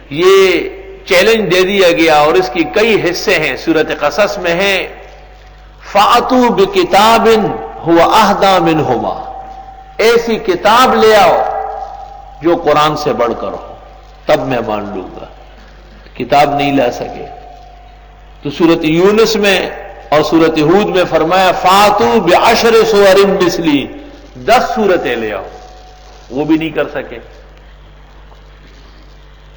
یہ چیلنج دے دیا گیا اور اس کی کئی حصے ہیں. سورۃ قصص میں ہے فَأْتُوا بِكِتَابٍ هُوَ أَهْدَىٰ مِنْهُمَا، ایسی کتاب لے آؤ جو قرآن سے بڑھ کر ہو تب میں مان لوں گا. کتاب نہیں لا سکے تو سورۃ یونس میں اور سورۃ ہود میں فرمایا فَأْتُوا بِعَشْرِ سُوَرٍ مِثْلِهِ، 10 سورتیں لے آؤ، وہ بھی نہیں کر سکے.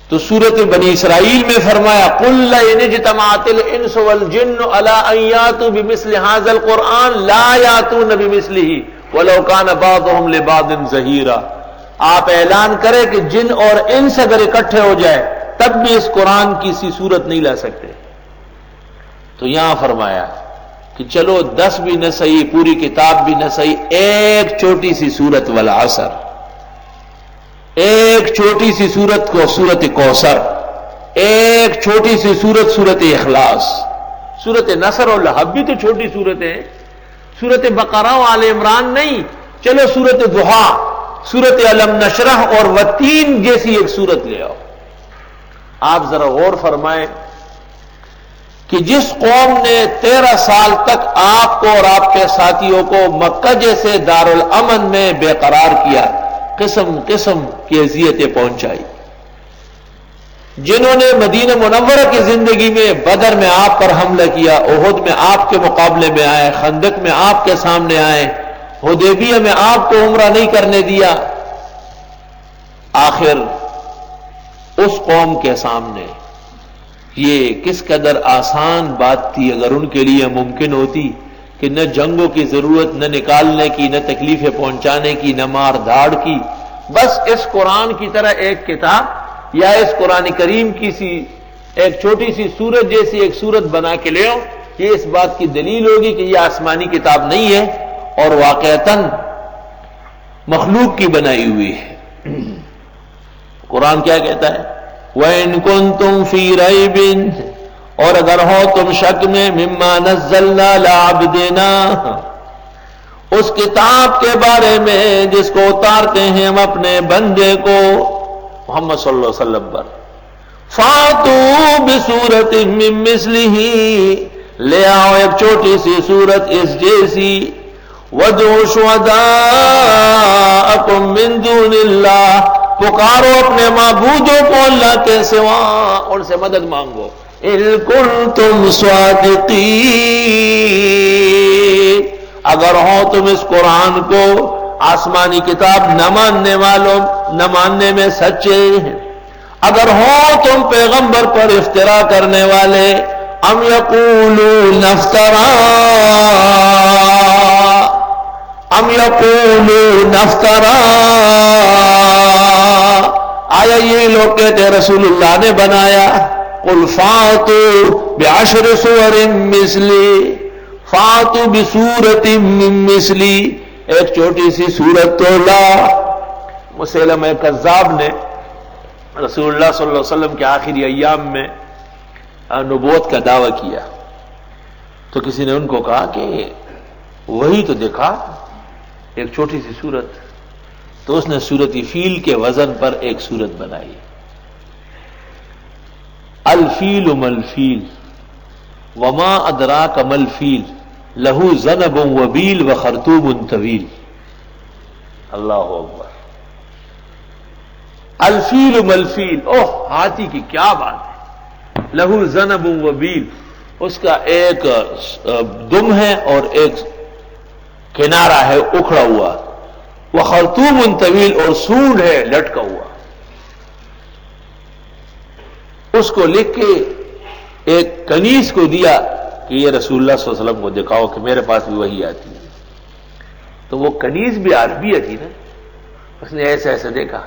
تو سورۃ بنی اسرائیل میں فرمایا قُلْ لَئِنِ اجْتَمَعَتِ الْإِنسُ وَالْجِنُّ عَلَىٰ أَن يَأْتُوا بِمِثْلِ هَٰذَا الْقُرْآنِ لَا يَأْتُونَ بِمِثْلِهِ وَلَوْ كَانَ بَعْضُهُمْ لِبَعْضٍ ظَهِيرًا. آپ اعلان کریں کہ جن اور انس اگر اکٹھے ہو جائے تب بھی اس قرآن کی سی صورت نہیں لا سکتے. تو یہاں فرمایا کہ چلو 10 بھی نہ صحیح، پوری کتاب بھی نہ صحیح، ایک چھوٹی سی سورت والعصر، ایک چھوٹی سی سورت کو سورت کوثر، ایک چھوٹی سی سورت سورت اخلاص، سورت نصر اور لہب بھی تو چھوٹی سورتیں ہیں، سورت بقرہ و آل عمران نہیں. چلو سورت ضحیٰ، سورت علم نشرح اور والتین جیسی ایک سورت لے آؤ. آپ ذرا غور فرمائیں کہ جس قوم نے 13 سال تک آپ کو اور آپ کے ساتھیوں کو مکہ جیسے دارالامن میں بے قرار کیا، قسم قسم کی اذیتیں پہنچائی، جنہوں نے مدینہ منورہ کی زندگی میں بدر میں آپ پر حملہ کیا، احد میں آپ کے مقابلے میں آئے، خندق میں آپ کے سامنے آئے، حدیبیہ میں آپ کو عمرہ نہیں کرنے دیا، آخر اس قوم کے سامنے یہ کس قدر آسان بات تھی اگر ان کے لیے ممکن ہوتی کہ نہ جنگوں کی ضرورت، نہ نکالنے کی، نہ تکلیفیں پہنچانے کی، نہ مار دھاڑ کی، بس اس قرآن کی طرح ایک کتاب یا اس قرآن کریم کی سی ایک چھوٹی سی سورت جیسی ایک سورت بنا کے لے آؤ. یہ اس بات کی دلیل ہوگی کہ یہ آسمانی کتاب نہیں ہے اور واقعتاً مخلوق کی بنائی ہوئی ہے. قرآن کیا کہتا ہے وَإِن كُنتُمْ فِي رَيْبٍ، اور اگر ہو تم شک میں مما نزلنا علی عبدنا، اس کتاب کے بارے میں جس کو اتارتے ہیں ہم اپنے بندے کو محمد صلی اللہ علیہ وسلم پر، فَأْتُوا بِسُورَةٍ مِّن مِّثْلِهِ، لے آؤ ایک چھوٹی سی سورت اس جیسی، وَادْعُوا شُهَدَاءَكُم مِّن دُونِ اللَّهِ، پکارو اپنے معبودوں کو اللہ کے سوا، ان سے مدد مانگو، اِن كُنتُمْ صَادِقِينَ، اگر ہو تم اس قرآن کو آسمانی کتاب نہ ماننے والوں، نہ ماننے میں سچے ہیں، اگر ہو تم پیغمبر پر افترا کرنے والے، ام یقولون افترا، ام یقولون افترا، آیا یہ لوگ کہتے رسول اللہ نے بنایا؟ قل فاتوا بعشر سور مثلی، فاتوا بسورۃ من مثلی، ایک چھوٹی سی سورت تو لا. مسیلمہ کذاب نے رسول اللہ صلی اللہ علیہ وسلم کے آخری ایام میں نبوت کا دعویٰ کیا تو کسی نے ان کو کہا کہ وہی تو دیکھا ایک چھوٹی سی سورت، تو اس نے سورت فیل کے وزن پر ایک سورت بنائی. الفیل ملفیل وما ادراک ملفیل لہو ذنب وبیل وخرطوم طویل. اللہ اکبر. الفیل ملفیل، اوہ ہاتھی کی کیا بات ہے، لہو ذنب وبیل، اس کا ایک دم ہے اور ایک کنارہ ہے اکھڑا ہوا، وخرطوم طویل، اور سونڈ ہے لٹکا ہوا. اس کو لکھ کے ایک کنیز کو دیا کہ یہ رسول اللہ صلی اللہ علیہ وسلم کو دکھاؤ کہ میرے پاس بھی وہی آتی ہے. تو وہ کنیز بھی عربیہ تھی نا، اس نے ایسے ایسے دیکھا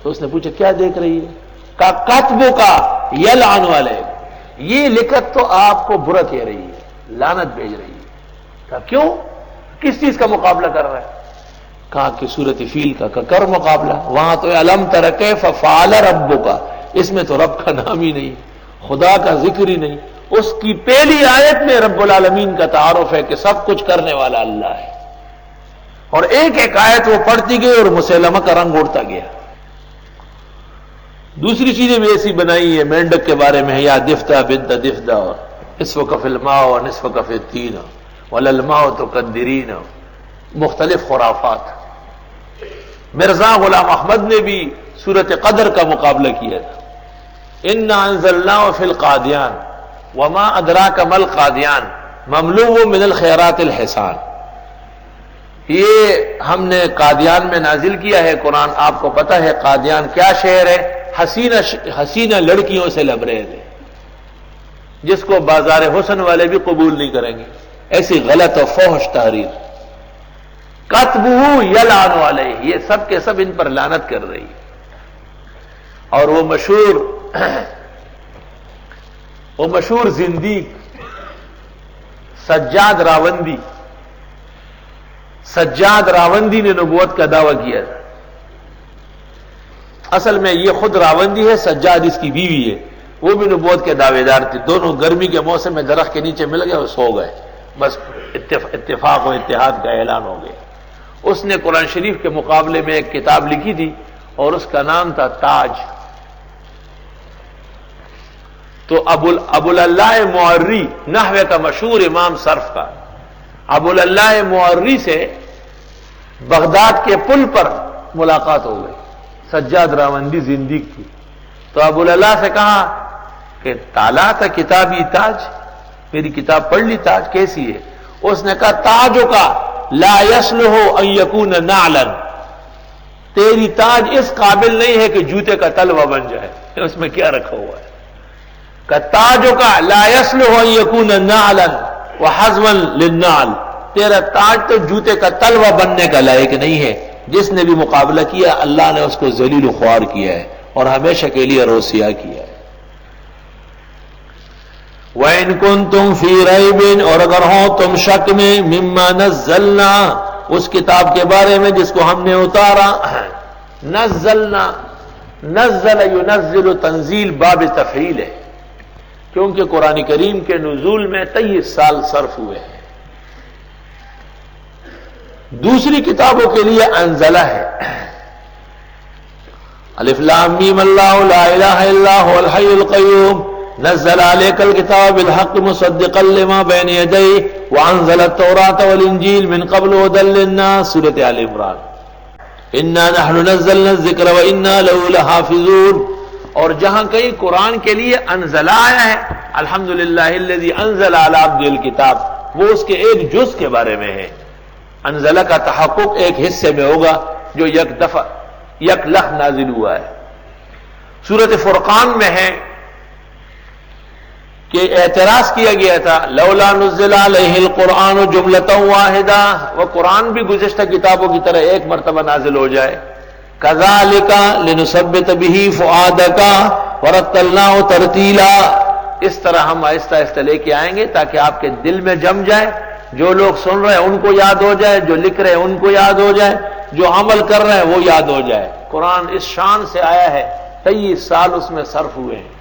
تو اس نے پوچھا کیا دیکھ رہی ہے؟ کہا کاتبو کا یلعن علیک، یہ لکھت تو آپ کو برا کہہ رہی ہے، لعنت بھیج رہی ہے. کہا کیوں؟ کس چیز کا مقابلہ کر رہا ہے؟ کہا کہ سورۃ فیل کا. کر مقابلہ، وہاں تو الم تر کیف فعل ربک، اس میں تو رب کا نام ہی نہیں، خدا کا ذکر ہی نہیں. اس کی پہلی آیت میں رب العالمین کا تعارف ہے کہ سب کچھ کرنے والا اللہ ہے، اور ایک ایک آیت وہ پڑھتی گئی اور مسیلمہ کا رنگ اڑتا گیا. دوسری چیزیں بھی ایسی بنائی ہیں مینڈک کے بارے میں ہے، یا دفدہ بنت دفدہ، اور نصف کف الماء و نصف کف التین وللماء تقدرین، مختلف خرافات۔ مرزا غلام احمد نے بھی سورۃ قدر کا مقابلہ کیا تھا، انا انزلناه فی القادیان وما ادراک ما القادیان مملوء من الخیرات الحسان، یہ ہم نے قادیان میں نازل کیا ہے قرآن، آپ کو پتہ ہے قادیان کیا شہر ہے؟ حسینہ لڑکیوں سے لبریز ہے، جس کو بازار حسن والے بھی قبول نہیں کریں گے، ایسی غلط و فحش تحریر۔ کتبہ یلعن علیہ، یہ سب کے سب ان پر لعنت کر رہی ہے۔ اور وہ مشہور زندیق سجاد راوندی نے نبوت کا دعویٰ کیا تھا۔ اصل میں یہ خود راوندی ہے، سجاد اس کی بیوی ہے، وہ بھی نبوت کے دعوے دار تھے، دونوں گرمی کے موسم میں درخت کے نیچے مل گئے اور سو گئے، بس اتفاق و اتحاد کا اعلان ہو گیا۔ اس نے قرآن شریف کے مقابلے میں ایک کتاب لکھی تھی اور اس کا نام تھا تاج۔ تو ابو اللہ معری، نحوے کا مشہور امام صرف کا، ابو اللہ معری سے بغداد کے پل پر ملاقات ہو گئی، سجاد راوندی زندیق تھی۔ تو ابو اللہ سے کہا کہ تالا تھا کتابی تاج، میری کتاب پڑھ لی، تاج کیسی ہے؟ اس نے کہا تاجو کا لا یصلح ان یکون نعلا، تیری تاج اس قابل نہیں ہے کہ جوتے کا تلوا بن جائے، اس میں کیا رکھا ہوا ہے؟ کہ تاجو کا لا یصلح ان یکون نعلا وحزما للنعل، تیرا تاج تو جوتے کا تلوا بننے کا لائق نہیں ہے۔ جس نے بھی مقابلہ کیا اللہ نے اس کو ذلیل و خوار کیا ہے اور ہمیشہ کے لیے رسوا کیا ہے۔ وَإِن كُنتُمْ فِي رَيْبٍ، اور اگر ہو تم شک میں، مما نزلنا، اس کتاب کے بارے میں جس کو ہم نے اتارا، نزلنا، نزل ينزل تنزیل باب تفعیل ہے، کیونکہ قرآن کریم کے نزول میں 23 سال صرف ہوئے ہیں۔ دوسری کتابوں کے لیے انزلہ ہے، الف لام میم اللہ لا الہ الا هو الحی القیوم نزل علیک الکتاب بالحق مصدقا لما بین یدیہ وانزل التوراۃ والانجیل من قبل ھدی للناس، سورۃ آل عمران۔ انا نحن نزلنا الذکر وانا له لحافظون، اور جہاں کہیں قرآن کے لیے انزلہ آیا ہے، الحمدللہ الذی انزل علی عبدہ الکتاب، وہ اس کے ایک جز کے بارے میں ہے۔ انزلہ کا تحقق ایک حصے میں ہوگا جو یک لخ نازل ہوا ہے۔ سورۃ فرقان میں ہے کہ اعتراض کیا گیا تھا لولا نزل علیہ القرآن جملۃ واحدہ، وہ قرآن بھی گزشتہ کتابوں کی طرح ایک مرتبہ نازل ہو جائے، کذالک لنثبت بہ فؤادک ورتلناہ ترتیلا، اس طرح ہم آہستہ آہستہ لے کے آئیں گے تاکہ آپ کے دل میں جم جائے، جو لوگ سن رہے ہیں ان کو یاد ہو جائے، جو لکھ رہے ہیں ان کو یاد ہو جائے، جو عمل کر رہے ہیں وہ یاد ہو جائے۔ قرآن اس شان سے آیا ہے، 23 سال اس میں صرف ہوئے ہیں۔